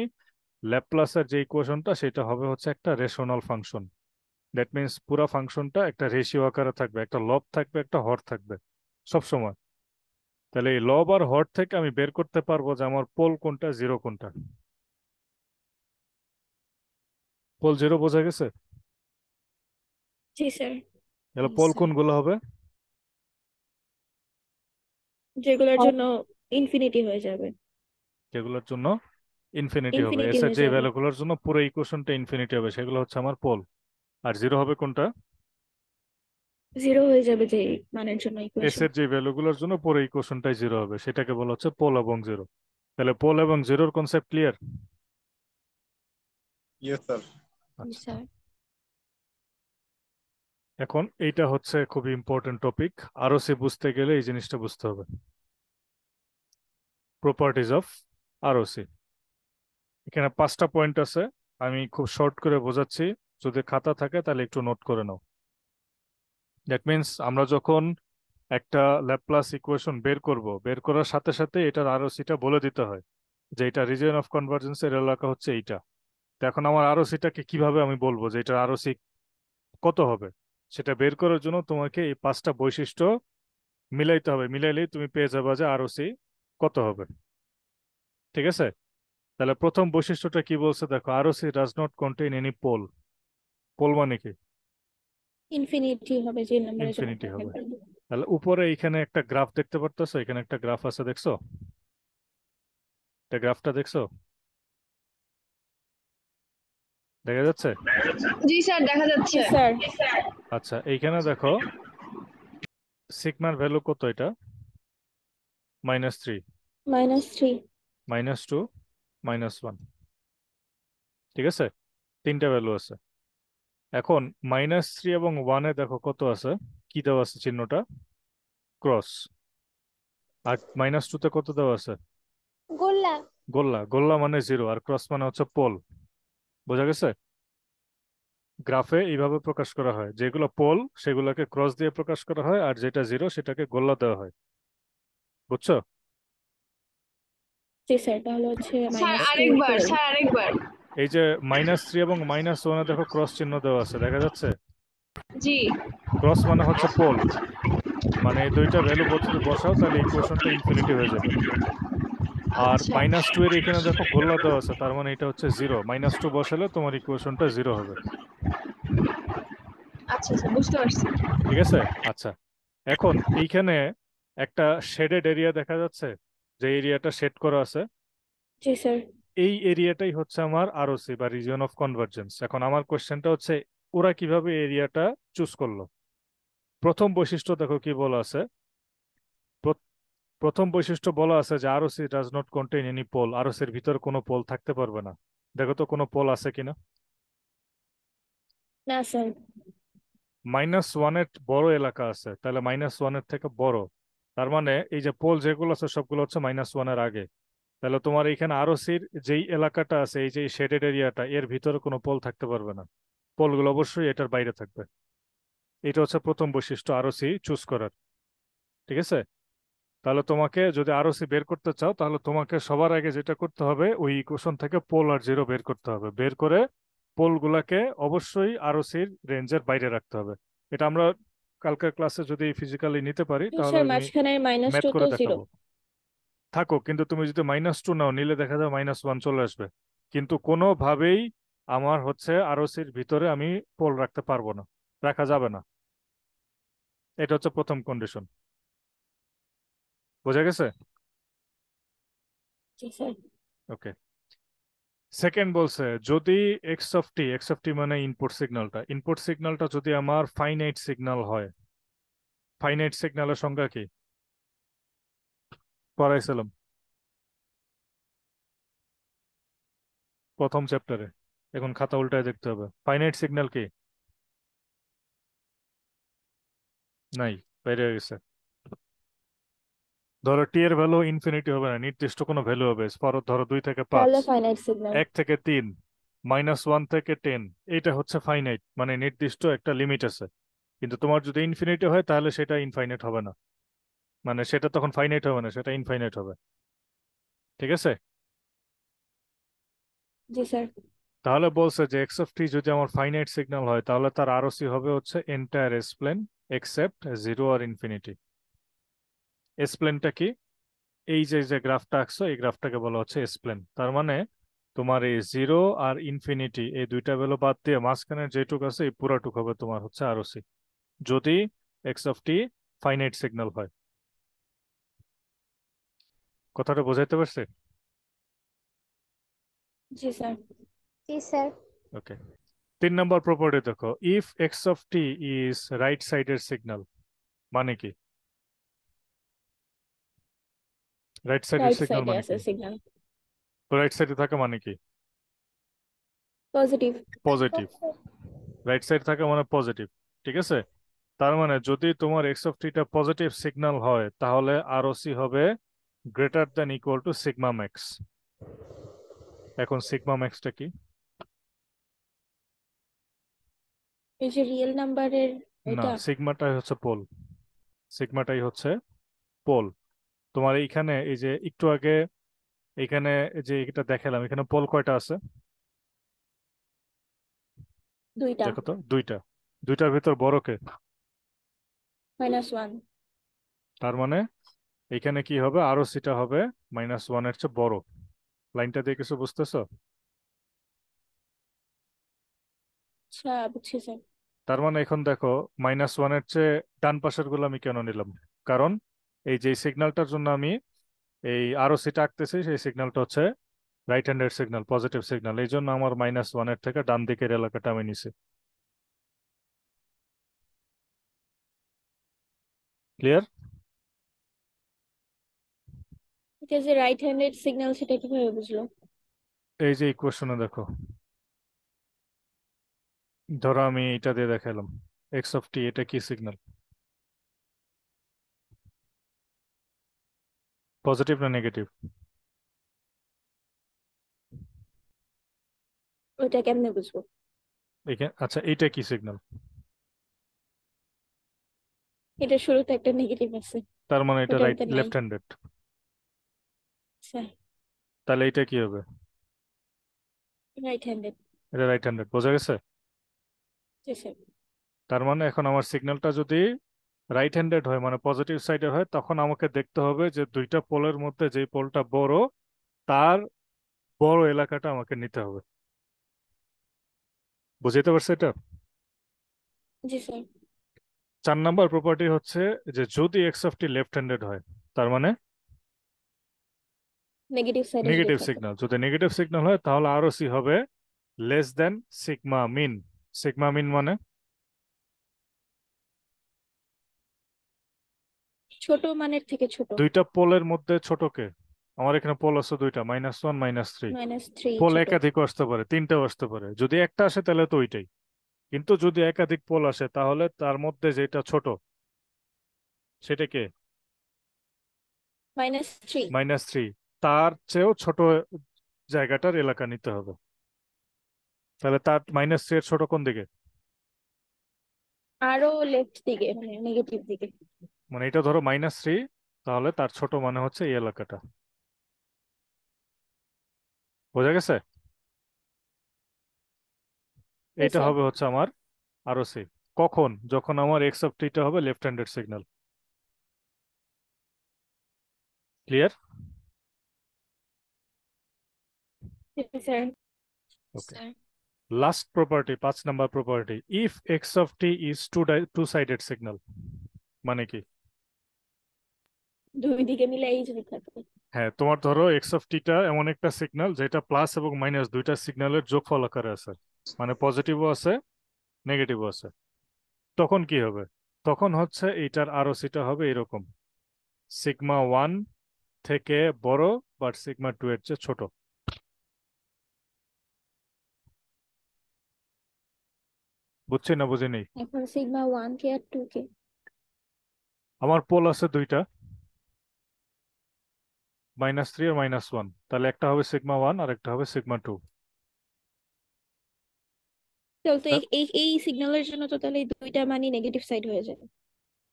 ল্যাপ্লাসের যে ইকুয়েশনটা সেটা হবে হচ্ছে একটা রেশনাল ফাংশন। দ্যাট মিনস পুরা ফাংশনটা একটা রেশিও আকারে থাকবে, একটা লব থাকবে, একটা হর থাকবে সব সময়। তাহলে এই লব আর হর থেকে আমি বের করতে পারবো যে আমার পোল কোনটা, জিরো কোনটা। পোল জিরো বোঝা গেছে?
জি স্যার।
তাহলে পোল কোনগুলো হবে?
যেগুলোর জন্য ইনফিনিটি হয়ে যাবে।
যেগুলোর জন্য ইনফিনিটি হবে,
ইনফিনিটি
এস এর
হয়ে
যে
যাবে।
ভ্যালুগুলোর জন্য পুরো ইকুয়েশনটা ইনফিনিটি হবে সেগুলো হচ্ছে আমার পোল। আর জিরো হবে কোনটা?
জিরো হয়ে যাবে যে মানের জন্য
এস
ইকুয়েশন।
এর যে ভ্যালুগুলোর জন্য পুরো ইকুয়েশনটাই জিরো হবে, সেটাকে বলা হচ্ছে পোল এবং জিরো। তাহলে পোল এবং জিরোর কনসেপ্ট ক্লিয়ার?
Yes sir.
আচ্ছা,
স্যার
এখন এইটা হচ্ছে খুবই ইম্পর্টেন্ট টপিক। আরো সে বুঝতে গেলে এই জিনিসটা বুঝতে হবে, প্রপার্টিজ অফ আরওসি। এখানে 5টা পয়েন্ট আছে, আমি খুব শর্ট করে বোঝাচ্ছি, যদি খাতা থাকে তাহলে একটু নোট করে নাও। দ্যাট মিনস আমরা যখন একটা ল্যাপ্লাস ইকুয়েশন বের করব, বের করার সাথে সাথে এটার আরওসিটা বলে দিতে হয় যে এটা রিজিয়ন অফ কনভার্জেন্সের এলাকা হচ্ছে এইটা। তো এখন আমার আরওসিটাকে কিভাবে আমি বলবো যে এটার আরওসি কত হবে? সেটা বের করার জন্য তোমাকে এই 5টা বৈশিষ্ট্য মিলাইতে হবে, মিলাইলেই তুমি পেয়ে যাবে যে আরওসি কত হবে। ঠিক আছে? তাহলে প্রথম বৈশিষ্ট্যটা কি বলছে দেখো, ROC does not contain any pole. Pole মানে কি?
ইনফিনিটি হবে যে নাম্বারের জন্য
ইনফিনিটি হবে।
থাকবে।
তাহলে উপরে এখানে একটা গ্রাফ দেখতে পারতেছো, এখানে একটা গ্রাফ আছে, দেখছো? এটা গ্রাফটা দেখছো? দেখা যাচ্ছে?
জি স্যার, দেখা যাচ্ছে।
জি স্যার।
আচ্ছা, এইখানে দেখো সিগমার ভ্যালু কত? এটা -3,
-3।
-2, -1। ঠিক আছে, 3টা ভ্যালু আছে। এখন -3 এবং 1-এ দেখো কত আছে, কি দেওয়া আছে চিহ্নটা? ক্রস। আর -2-তে কত দেওয়া আছে?
গোল্লা।
গোল্লা। গোল্লা মানে জিরো, আর ক্রস মানে হচ্ছে পোল। বোঝা গেছে? গ্রাফে এইভাবে প্রকাশ করা হয়, যেগুলো পোল সেগুলোকে ক্রস দিয়ে প্রকাশ করা হয়, আর যেটা জিরো সেটাকে গোল্লা দেওয়া হয়। বুঝছো?
জি স্যার, তাহলে হচ্ছে
স্যার
-2
আরেকবার,
পোল।
স্যার আরেকবার।
এই যে -3 এবং -1-এ দেখো ক্রস চিহ্ন দেওয়া আছে, দেখা যাচ্ছে?
জি।
ক্রস মানে হচ্ছে পোল, মানে এই দুইটা ভ্যালু যদি বসাও তাহলে ইকুয়েশনটা ইনফিনিটি হয়ে যাবে। আর
আচ্ছা
-2 এর এখানে দেখো গোল্লা দেওয়া আছে, তার মানে এটা হচ্ছে জিরো। -2 বসালে তোমার ইকুয়েশনটা জিরো হবে।
আচ্ছা আচ্ছা, বুঝতে পারছি।
ঠিক আছে? আচ্ছা, এখন এইখানে একটা শেডেড এরিয়া দেখা যাচ্ছে, যে এরিয়াটা শেড করা আছে,
জি স্যার।
এই এরিয়াটাই হচ্ছে আমার আরওসি বা রিজিয়ন অফ কনভার্জেন্স। এখন আমার কোশ্চেনটা হচ্ছে ওরা কিভাবে এরিয়াটা চুজ করলো? প্রথম বৈশিষ্ট্য দেখো কি বলা আছে। প্র- প্রথম বৈশিষ্ট্য বলা আছে যে ROC does not contain any pole. আরওসির ভিতরে কোনো পোল থাকতে পারবে না। দেখো তো কোনো পোল আছে কিনা।
না স্যার।
-1-এর বড় এলাকা আছে, তাহলে -1-এর থেকে বড়, তার মানে এই যে পোল যেগুলো আছে সবগুলো হচ্ছে -1-এর আগে। তাহলে তোমার এখানে আরওসির যেই এলাকাটা আছে, এই যে শেডেড এরিয়াটা, এর ভিতরে কোনো পোল থাকতে পারবে না। পোলগুলো অবশ্যই এটার বাইরে থাকবে। এটা হচ্ছে প্রথম বৈশিষ্ট্য আরওসি চুজ করার। ঠিক আছে? তাহলে তোমাকে যদি আরওসি বের করতে চাও, তাহলে তোমাকে সবার আগে যেটা করতে হবে, ওই ইকুয়েশন থেকে পোল আর জিরো বের করতে হবে। বের করে পোলগুলাকে অবশ্যই আরওসির রেঞ্জের বাইরে রাখতে হবে। এটা আমরা কালকের ক্লাসে যদি ফিজিক্যালি নিতে পারি তাহলে
স্যার
আমি
মাঝখানে
ম্যাথ
-2 তো
করে
জিরো।
দেখাবো। থাকো, কিন্তু তুমি যদি -2 নাও, নিলে দেখা যাবে -1 চলে আসবে। কিন্তু কোনোভাবেই আমার হচ্ছে আরওসির ভিতরে আমি পোল রাখতে পারবো না, রাখা যাবে না। এটা হচ্ছে প্রথম কন্ডিশন। বোঝা গেছে?
জি স্যার।
ওকে। সেকেন্ড বলছে যদি এক্স অফ টি মানে ইনপুট সিগন্যালটা যদি আমার ফাইনাইট সিগন্যাল হয়। ফাইনাইট সিগন্যালের সংজ্ঞা কি পড়াইছিলাম প্রথম চ্যাপ্টারে, এখন খাতা উল্টায় দেখতে হবে। ফাইনাইট সিগন্যাল কি? নাই, বাইরে হয়ে গেছে। ধরো টি এর ভ্যালু ইনফিনিটি হবে না, নির্দিষ্ট কোনো ভ্যালু হবে। ধরো 2 থেকে 5,
তাহলে ফাইনাইট সিগন্যাল।
1 থেকে 3, -1 থেকে 10, এটা হচ্ছে ফাইনাইট, মানে নির্দিষ্ট একটা লিমিট আছে। কিন্তু তোমার যদি ইনফিনিটি হয় তাহলে সেটা ইনফাইনাইট হবে না, মানে সেটা তখন ফাইনাইট হবে না, সেটা ইনফাইনাইট হবে। ঠিক আছে?
জি স্যার।
তাহলে বলছে যে এক্স অফ টি যদি আমার ফাইনাইট সিগন্যাল হয় তাহলে তার আরওসি হবে হচ্ছে entire S plane except zero আর ইনফিনিটি। এস প্লেনটা কি? এই যে যে গ্রাফটা আঁকছো এই গ্রাফটাকে বলা হচ্ছে এস প্লেন। তার মানে তোমার এই জিরো আর ইনফিনিটি এই দুইটা ভ্যালু বাদ দিয়ে মাঝখানের যেটুকু আছে এই পুরাটুকু হবে তোমার হচ্ছে আরওসি, যদি x of T finite signal হয়। কথাটা বোঝাইতে পারছে?
জি স্যার।
জি স্যার।
ওকে। 3 নম্বর প্রপার্টি দেখো, if x of t is right সাইডের সিগন্যাল মানে কি? রাইট সাইডের
রাইট
সিগন্যাল
সাইডে
মানে
আছে
কি?
সিগন্যাল।
তো রাইট সাইডে থাকা মানে কি?
পজিটিভ।
পজিটিভ। রাইট সাইড থাকা মানে পজিটিভ, ঠিক আছে। তার মানে যদি তোমার এক্স অফ টিটা পজিটিভ সিগন্যাল হয় তাহলে আরওসি হবে greater than equal to sigma max. এখন সিগমা ম্যাক্সটা কি?
এই যে রিয়েল নাম্বারের
না,
ওইটা।
সিগমাটাই হচ্ছে পোল। সিগমাটাই হচ্ছে পোল। তোমার এইখানে এই যে একটু আগে এইখানে যে এটা দেখালাম, এখানে পোল কয়টা আছে
দুইটা।
দেখো তো? দুইটা। দুইটার ভিতর বড় কে?
-1।
তার মানে এখানে কি হবে, আরওসিটা হবে -1 এর চেয়ে বড়। লাইনটা দিয়ে কিছু বুঝতেছো?
আচ্ছা বুঝছি স্যার।
তার মানে এখন দেখো -1 এর চেয়ে ডান পাশের গুলো আমি কেন নিলাম? কারণ এই যে সিগন্যালটার জন্য আমি এই আরওসিটা আঁকতেছি সেই সিগন্যালটা হচ্ছে রাইট হ্যান্ডের সিগন্যাল, পজিটিভ সিগন্যাল, এই জন্য আমার -1 এর থেকে ডান দিকের এলাকাটা আমি নিছি। ক্লিয়ার?
এটা যে রাইট হ্যান্ডেড সিগন্যাল সেটা কিভাবে বুঝলো?
এই যে ইকুয়েশনে দেখো, ধরো আমি এটা দিয়ে দেখালাম এক্স অফ টি, এটা কি সিগন্যাল? পজিটিভ না নেগেটিভ?
ওইটা কেমনে বুঝবো?
এখানে আচ্ছা, এইটা কি সিগন্যাল?
এটা শুরুতে একটা নেগেটিভ আছে।
তার মানে এটা রাইট
ওটাতে নাই।
Left handed.
স্যার
তাহলে এটা কি হবে?
Right handed.
এটা রাইট হ্যান্ডেড, বোঝা গেছে?
জি স্যার।
তার মানে এখন আমার সিগন্যালটা যদি রাইট হ্যান্ডেড হয় মানে পজিটিভ সাইডের হয়, তখন আমাকে দেখতে হবে যে দুইটা পোলের মধ্যে যে পোলটা বড় তার বড় এলাকাটা আমাকে নিতে হবে। বুঝতে পারছো এটা?
জি স্যার।
4 নম্বর প্রপার্টি হচ্ছে যে যদি x of T left handed হয় তার মানে
নেগেটিভ সাইডে যদি
নেগেটিভ
থাকে।
সিগন্যাল। যদি নেগেটিভ সিগন্যাল হয় তাহলে আরওসি হবে লেস দেন সিগমা মিন। সিগমা মিন মানে
ছোট মানের থেকে ছোট।
দুইটা পোলের মধ্যে ছোটকে। আমার এখানে পোল আছে দুইটা, -1 -3।
-3
পোল
ছোট।
একাধিক আসতে পারে, তিনটাও আসতে পারে। যদি একটা আসে তাহলে তো ওইটাই, কিন্তু যদি একাধিক পোল আসে তাহলে তার মধ্যে যেটা ছোট সেটা কে?
-3।
-3। তার চেয়েও ছোট জায়গাটার এলাকা নিতে হবে। তাহলে তার -3 এর ছোট কোন দিকে?
আরো লেফট দিকে মানে নেগেটিভ দিকে।
মানে এটা ধরো -3, তাহলে তার ছোট মানে হচ্ছে এই এলাকাটা। বোঝা গেছে?
জি
এইটা
স্যার।
হবে হচ্ছে আমার আরওসি। কখন? যখন আমার এক্স অফ টিটা হবে লেফট হ্যান্ডেড সিগন্যাল। ক্লিয়ার?
জি স্যার।
Okay.
Sir
last property, 5 number property, if x of t is two sided signal মানে কি?
দুই দিকে মিলাই যদি থাকে।
হ্যাঁ, তোমার ধরো এক্স অফ টিটা এমন একটা সিগন্যাল যেটা প্লাস এবং মাইনাস দুইটা সিগন্যালের যোগফল আকারে আছে, মানে পজিটিভও আছে নেগেটিভও আছে। তখন কি হবে? তখন হচ্ছে এইটার আরওসিটা হবে এরকম, σ1 থেকে বড় বাট σ2 এর চেয়ে ছোট। বুঝছি না বুঝিনি?
এখন σ1 কে আর 2 কে।
আমার পোল আছে দুইটা, -3 আর -1, তাহলে একটা হবে σ1 আর একটা হবে σ2।
তাহলে তো এই এই সিগন্যালের জন্য তো তাহলে এই দুইটা মানে নেগেটিভ সাইড হয়ে যায়।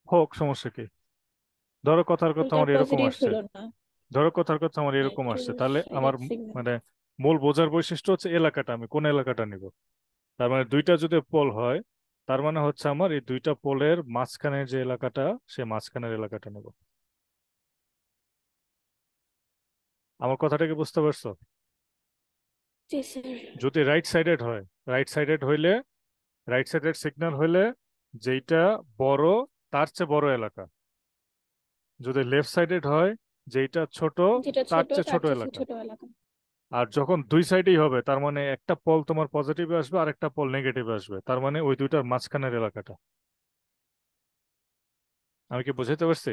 হোক, সমস্যা কি? ধরো কথার
তাহলে
কথা
তো আর
আমার এরকম
পজিটিভ
আসছে,
হলো না।
ধরো কথার কথা আমার
হ্যাঁ
এরকম
টু
আসছে, তাহলে আমার
সাইডেড সিগন্যাল।
মানে মূল বোঝার বৈশিষ্ট্য হচ্ছে এলাকাটা, আমি কোন এলাকাটা নিব। তার মানে দুইটা যদি পোল হয়, তার মানে হচ্ছে আমার এই দুইটা পোলের মাঝখানের যে এলাকাটা, সে মাঝখানের এলাকাটা নেব। আমার কথাটা কি বুঝতে পারছো?
জি স্যার।
যদি রাইট সাইডেড হয়, রাইট সাইডেড হইলে, রাইট সাইডেড সিগন্যাল হইলে যেইটা বড় তার চেয়ে বড় এলাকা। যদি লেফট সাইডেড হয়, যেইটা ছোট
যেটা
তার
ছোট
চেয়ে
তার
ছোট
চেয়ে
এলাকা।
ছোট এলাকা।
আর যখন দুই সাইডেই হবে, তার মানে একটা পোল তোমার পজিটিভে আসবে আর একটা পোল নেগেটিভে আসবে, তার মানে ওই দুইটার মাঝখানের এলাকাটা। আমি কি বুঝাতে পারছি?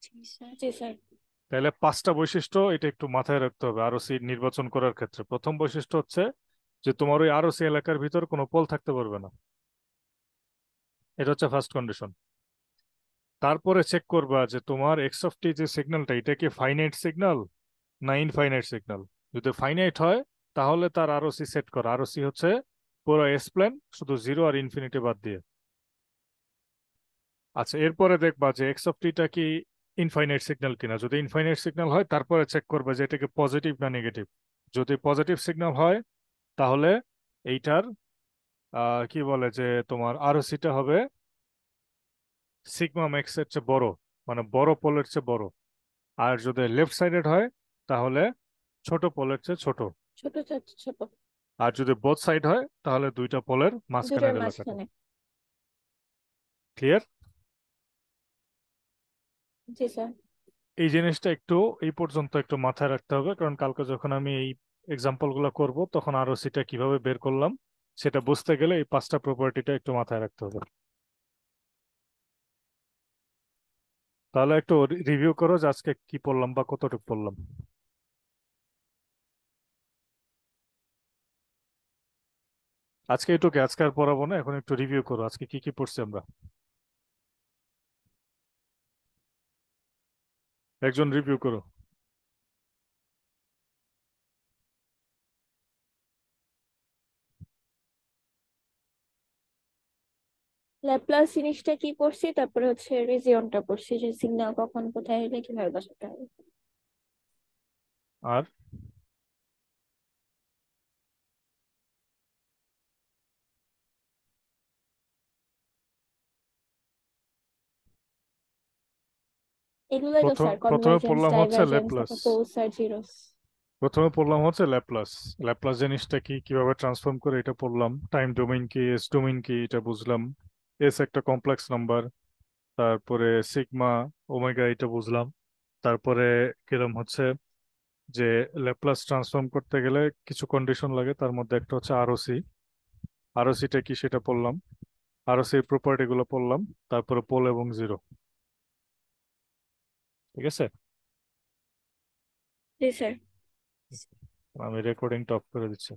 জি স্যার। জি স্যার।
তাহলে 5টা বৈশিষ্ট্য এটা একটু মাথায় রাখতে হবে আরওসি নির্বাচন করার ক্ষেত্রে। প্রথম বৈশিষ্ট্য হচ্ছে যে তোমার ওই আরওসি এলাকার ভিতর কোনো পোল থাকতে পারবে না, এটা হচ্ছে ফার্স্ট কন্ডিশন। তারপরে চেক করবা যে তোমার এক্স অফ টি যে সিগন্যালটা, এটা কি ফাইনাইট সিগন্যাল না ইনফাইনাইট সিগন্যাল। যদি ফাইনাইট হয়, তাহলে তার আরওসি সেট করা। আরওসি হচ্ছে পুরো এস প্লেন, শুধু জিরো আর ইনফিনিটি বাদ দিয়ে। আচ্ছা, এরপরে দেখবা যে এক্স অফ টিটা কি ইনফাইনাইট সিগন্যাল কিনা। যদি ইনফাইনাইট সিগন্যাল হয়, তারপরে চেক করবে যে এটা কি পজিটিভ না নেগেটিভ। যদি পজিটিভ সিগন্যাল হয়, তাহলে এইটার কি বলে যে তোমার আরওসিটা হবে সিগমা ম্যাক্স এর চেয়ে বড়, মানে বড় পোলের চেয়ে বড়। আর যদি লেফট সাইডেড হয়, তাহলে ছোট পোলের চেয়ে ছোট।
ছোট ছোট।
আর যদি বোথ সাইড হয়, তাহলে দুইটা পোলের
দুটার
মাঝখানের এলাকাটা।
মাঝখানে।
ক্লিয়ার?
জি স্যার।
এই জিনিসটা একটু এই পর্যন্ত একটু মাথায় রাখতে হবে, কারণ কালকে যখন আমি এই এক্সাম্পল গুলো করবো, তখন আরওসিটা কিভাবে বের করলাম সেটা বুঝতে গেলে এই 5টা প্রপার্টিটা একটু মাথায় রাখতে হবে। তাহলে একটু রিভিউ করো যে আজকে কি পড়লাম বা কতটুকু পড়লাম। আজকে এটুকু, আজকে আর পড়াবো না, এখন একটু রিভিউ করো আজকে কি কি পড়ছি আমরা। একজন রিভিউ করো।
ল্যাপ্লাস জিনিসটা কি পড়ছি, তারপরে হচ্ছে রিজিয়নটা পড়ছি, যে সিগন্যাল কখন কোথায় হলে কিভাবে বসাতে হবে।
আর
এগুলোই তো স্যার,
প্রথমে
কনভার্জেন্স,
পড়লাম হচ্ছে
ডাইভারজেন্স,
ল্যাপ্লাস।
তারপর পোলস আর জিরোস।
প্রথমে পড়লাম হচ্ছে ল্যাপ্লাস। ল্যাপ্লাস জিনিসটা কি, কিভাবে ট্রান্সফর্ম করে এটা পড়লাম। টাইম ডোমেইন কি, এস ডোমেইন কি, এটা বুঝলাম। এস একটা কমপ্লেক্স নাম্বার। তারপরে সিগমা, ওমেগা, এটা বুঝলাম। তারপরে কিরম হচ্ছে যে ল্যাপ্লাস ট্রান্সফর্ম করতে গেলে কিছু কন্ডিশন লাগে, তার মধ্যে একটা হচ্ছে আরওসি। আরওসিটা কি সেটা পড়লাম। আরওসি প্রপার্টি গুলো পড়লাম। তারপরে পোল এবং জিরো। ঠিক আছে।
জি স্যার।
আমি রেকর্ডিংটা অফ করে দিচ্ছি।